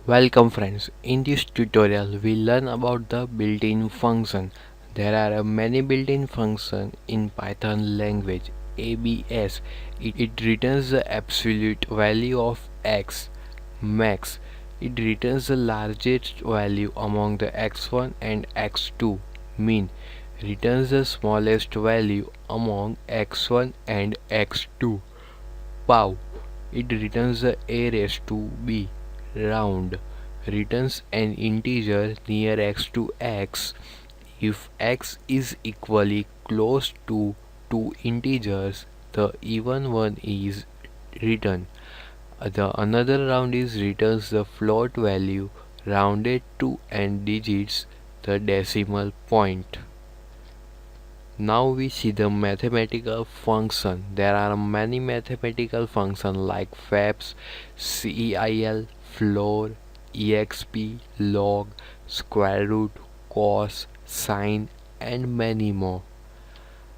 Welcome friends. In this tutorial we learn about the built-in function. There are many built-in functions in Python language. ABS. It returns the absolute value of x. Max. It returns the largest value among the x1 and x2. Min. Returns the smallest value among x1 and x2. Pow. It returns the a raised to b. Round returns an integer near x to x if x is equally close to two integers. The even one is written. The another round is returns the float value rounded to n digits, the decimal point. Now we see the mathematical function. There are many mathematical functions like fabs, ceil, floor, exp, log, square root, cos, sine, and many more.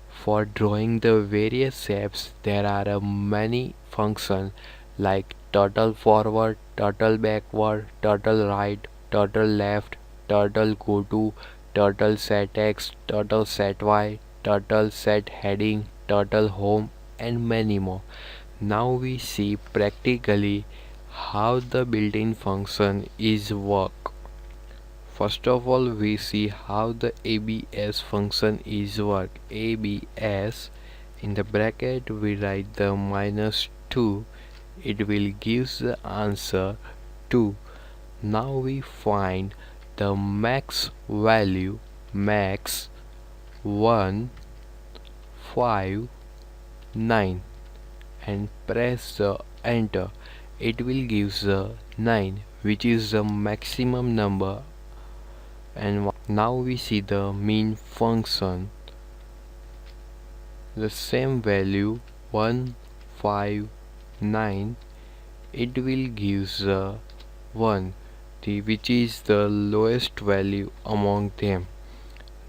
For drawing the various shapes, there are many functions like turtle forward, turtle backward, turtle right, turtle left, turtle go to, turtle set x, turtle set y, turtle set heading, turtle home, and many more. Now we see practically how the built-in function is work. First of all, we see how the ABS function is work. ABS, in the bracket we write the -2. It will give the answer 2. Now we find the max value, max 1 5 9, and press the enter. It will give the 9, which is the maximum number. And now we see the min function, the same value 1 5 9. It will give the 1, which is the lowest value among them.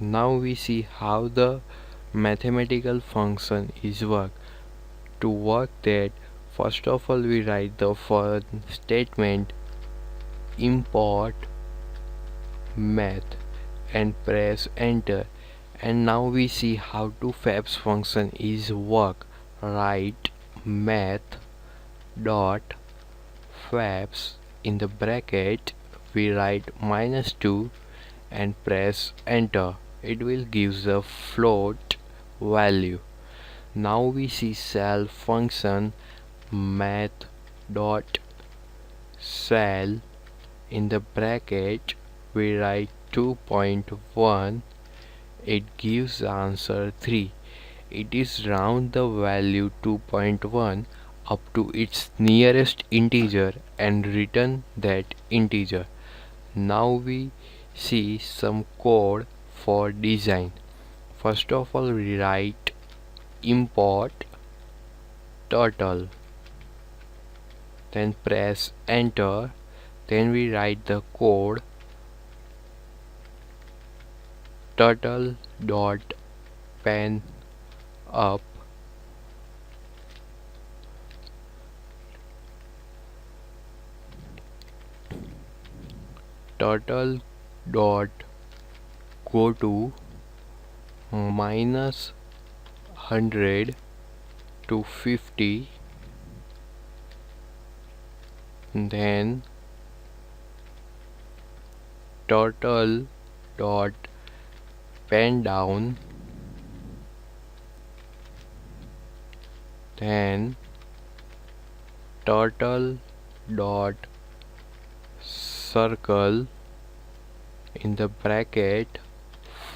Now we see how the mathematical function is work. To work that, first of all we write the first statement import math and press enter. And now we see how to fabs function is work. Write math dot fabs, in the bracket we write -2 and press enter. It will give the float value. Now we see cell function math dot cell, in the bracket we write 2.1. It gives the answer 3. It is round the value 2.1 up to its nearest integer and return that integer. Now we see some code for design. First of all we write import turtle, then press enter. Then we write the code turtle dot pen up, turtle dot go to -100 to 50, then turtle dot pen down, then turtle dot circle, in the bracket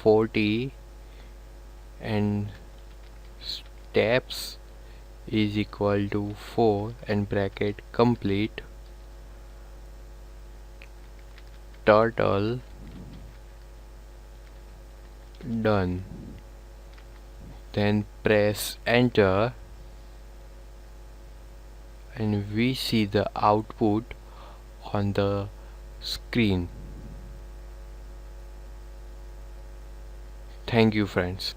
40, and steps is equal to 4 and bracket complete. Turtle done. Then press enter and we see the output on the screen. Thank you friends.